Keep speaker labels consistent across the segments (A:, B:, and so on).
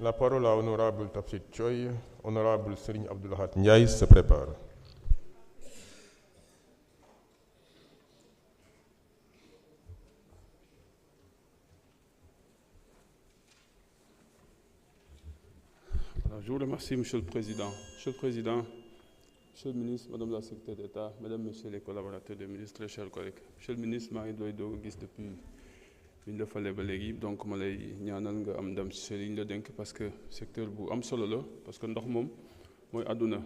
A: La parole à honorable Tafsir Choy. Honorable Serigne Abdou Lahad Ndiaye se prépare.
B: Alors, je vous remercie, Monsieur le Président. Monsieur le Président, Monsieur le Ministre, Madame la Secrétaire d'État, Mesdames, Messieurs les collaborateurs des ministres, très chers collègues. Monsieur le Ministre, maa ngi lay doog a gis depuis bi ñu la falee ba léegi donc ma lay ñaanal nga am ndam ci li ñu la dénk parce que secteur bu am solo la parce que ndox moom mooy àdduna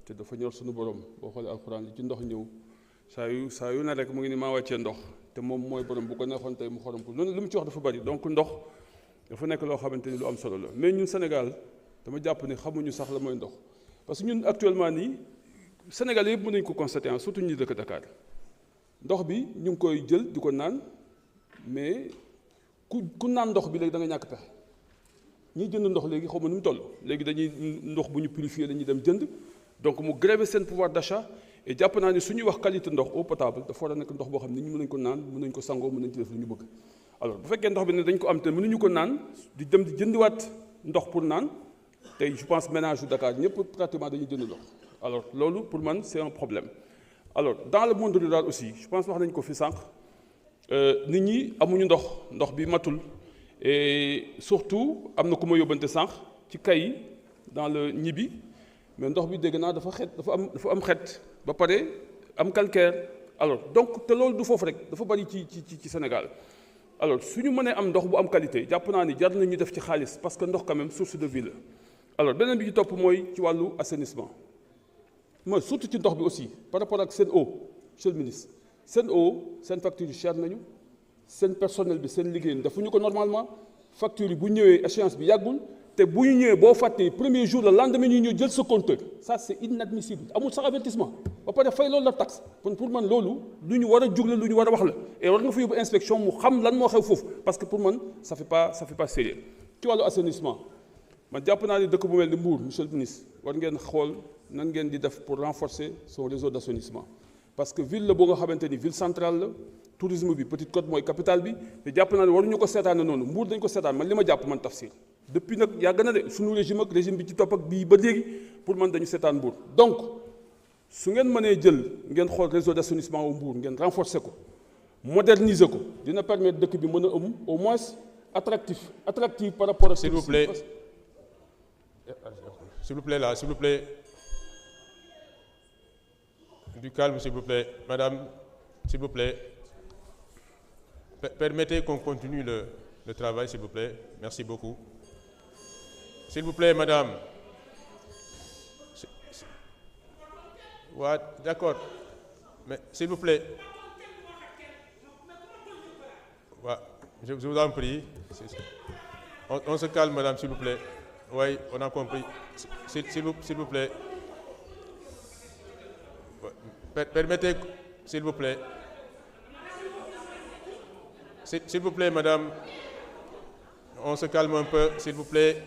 B: te dafa ñor suñu borom boo xoolee alxuraan li ci ndox ñëw saa yu ne rek mu ngi ni maa wàccee ndox te moom mooy borom bu ko neexoon tey mu xorom ko loolu li mu ci wax dafa bari donc ndox dafa nekk loo xamante ni lu am solo la mais ñun Sénégal dama jàpp ne xamuñu sax la mooy ndox parce que ñun actuellement nii Sénégal yëpp mën nañu ko constater surtout ñi dëkk Dakar ndox bi ñu ngi koy jël di ko naan mais ku naan ndox bi léegi da nga ñàkk pexe ñiy jënd ndox léegi xaw ma nu mu toll léegi dañuy ndox bu ñu purifier dañuy dem jënd donc mu gréver seen pouvoir d'achat et jàpp naa ne su ñuy wax qualité ndox eau potable dafa war a nekk ndox boo xam ne nit ñi mën nañu ko naan mën nañu ko sangoo mën nañu ci def lu ñu bëgg alors bu fekkee ndox bi ne dañ ko am te mënuñu ko naan di dem di jëndiwaat ndox pour naan tey je pense ménage yu Dakar ñëpp pratiquement dañuy jënd ndox alors loolu pour man c'est un problème alors dans le monde rural aussi je pense wax nañu ko fi sànq nit ñi amuñu ndox bi matul et surtout am na ku ma yóbbante sànq ci kay dans le Nibi mais ndox bi dégg naa dafa am xet ba pare am calcaire alors donc te loolu du foofu rek dafa bari ci Sénégal alors suñu mënee am ndox bu am qualité jàpp naa ni jar na ñu def ci xaalis parce que ndox quand même source de vie la alors beneen bi ci topp mooy ci wàllu assainissement mooy surtout ci ndox bi aussi par rapport ak Sen'Eau monsieur le ministre Sen'Eau seen facture yi cher nañu seen personnel bi seen liggéey defuñu ko normalement facture yi bu ñëwee échéance bi yàggul te bu ñu ñëwee boo fàttee premier jour le lendemain ñu ñëw jël sa compteur ça c'est inadmissible amul sax avertissement ba pare fay loolu la taxe kon pour man loolu lu ñu war a jug la lu ñu war a wax la et war nga fa yóbbu inspection mu xam lan moo xew foofu parce que pour man ça fait pas sérieux ci wàllu assainissement man jàpp naa ne dëkk bu mel ni Mbour monsieur le ministre war ngeen xool nan ngeen di def pour renforcer son réseau d'assainissement parce que ville la boo nga xamante ni ville centrale la tourisme bi Petite Côte mooy capitale bi te jàpp naa ne waruñu ko seetaane noonu Mbour dañ ko seetaan man li ma jàpp man Tafsir depuis nag yàgg na de suñu régime ak régime bi ci topp ak bii ba léegi pour man dañu seetaan Mbour donc su ngeen mënee jël ngeen xool réseau d'assainissement au Mbour ngeen renforcer ko moderniser ko dina permettre dëkk bi mën a am au moins attractif par rapport à
A: s'il vous plaît là s'il vous plaît du calme s'il vous plaît madame s'il vous plaît permettez qu'on continue le travail s'il vous plaît merci beaucoup s'il vous plaît madame ouais, d'accord mais s'il vous plaît ouais, je vous en prie on se calme madame s'il vous plaît oui on a compris s'il vous plaît permettez s'il vous plaît s'il vous plaît madame on se calme un peu s'il vous plaît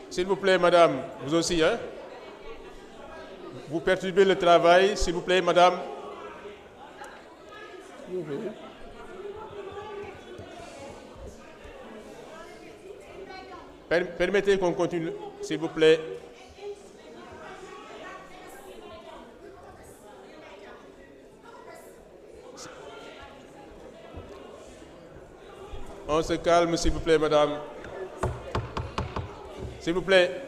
A: s'il vous plaît madame vous aussi hein vous perturbez le travail s'il vous plaît madame permettez qu'on continue s'il vous plaît on se calme s'il vous plaît madame s'il vous plaît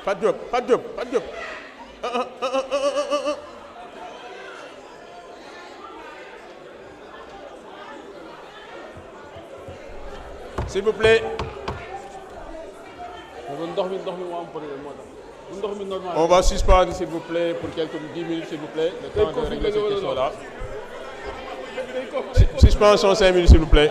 A: Pas de job s'il vous plaît on va suspendre s'il vous plaît pour quelques 10 minutes s'il vous plaît le temps de régler cette question-là. Suspension 5 minutes s'il vous plaît.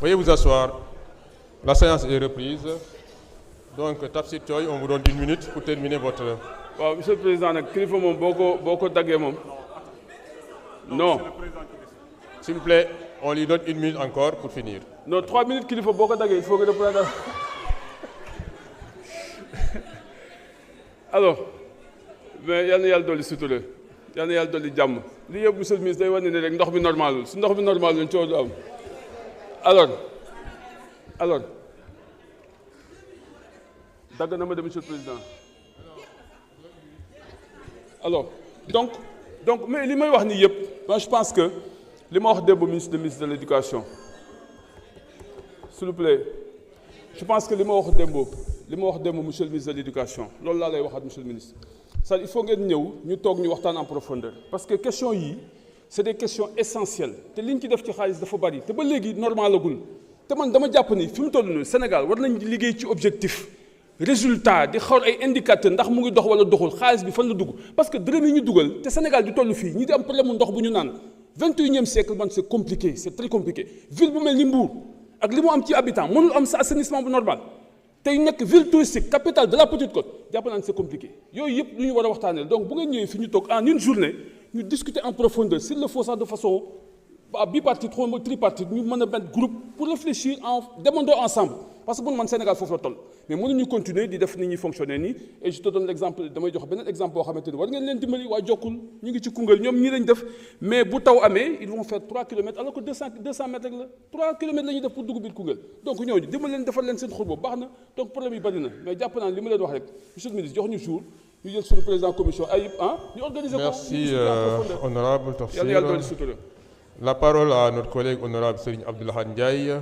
A: Veuillez vous asseoir. La séance est reprise. Donc, Tafsir Thioye, on vous donne 1 minute pour terminer votre...
B: waaw monsieur le président nag kilifa moom boo ko daggee moom. non.
A: S'il vous plaît, on lui donne 1 minute encore pour finir.
B: non 3 minutes kilifa boo ko daggee il faut que reprendre. alors mais yal na yàlla dolli sutura yal na yàlla dolli jàmm li yëpp monsieur le ministre day wane ne rek ndox mi normalul su ndox mi normalul coow du am alors dagg na ma de monsieur le président alors donc mais li may wax nii yëpp moi je pense que li ma wax démb ministre de l'éducation s'il vous plaît je pense que li ma wax démb monsieur le ministre de l'éducation loolu laa lay waxaat monsieur le ministre ça il faut ngeen ñëw ñu toog ñu waxtaan en profondeur parce que question yi c'est des questions essentielles te liñ ci def ci xaalis dafa bari te ba léegi normalagul te man dama jàpp ni fi mu toll nii Sénégal war nañ liggéey ci objectif résultat di xaw ay indicateurs ndax mu ngi dox wala doxul xaalis bi fan la dugg parce que dërëm yi ñu dugal te Sénégal di toll fii ñi di am problème mu ndox bu ñu naan 21e siècle man c'est compliqué c'est très compliqué ville bu mel ni Mbour ak li mu am ci habitants mënul am sa assainissement bu normal tey nekk ville touristique capitale de la Petite Côte jàpp naa ne c'est compliqué yooyu yëpp lu ñu war a waxtaanee donc bu ngeen ñëwee fi ñu toog en une journée ñu discuter en profondeur s'il le faut ça de façon bipartite tripartite ñu mën a mettre groupe pour réfléchir en demandons ensemble parce que bu man Sénégal foofu la toll mais mënuñu continuer di def ni ñuy fonctionner nii et je te donne l'exemple damay jox beneen exemple boo xamante ni war ngeen leen dimbali waa Jokkul ñu ngi ci Koungheul ñoom ñii lañ def mais bu taw amee ils vont faire 3 kilomètres alors que 200 mètres rek la 3 kilomètres la ñuy def pour dugg biir Koungheul donc ñooñu dimbali leen defal leen seen xur boobu baax na donc problème yi bari na mais jàpp naa li ma leen wax rek monsieur le ministre jox ñu jour ñu jël suñu président commission Ayib ñu organiser ko.
A: Merci honorable Tafsir.
B: Yàlla dolli sutura.
A: La parole à notre collègue honorable Serigne Abdou Lahad Ndiaye.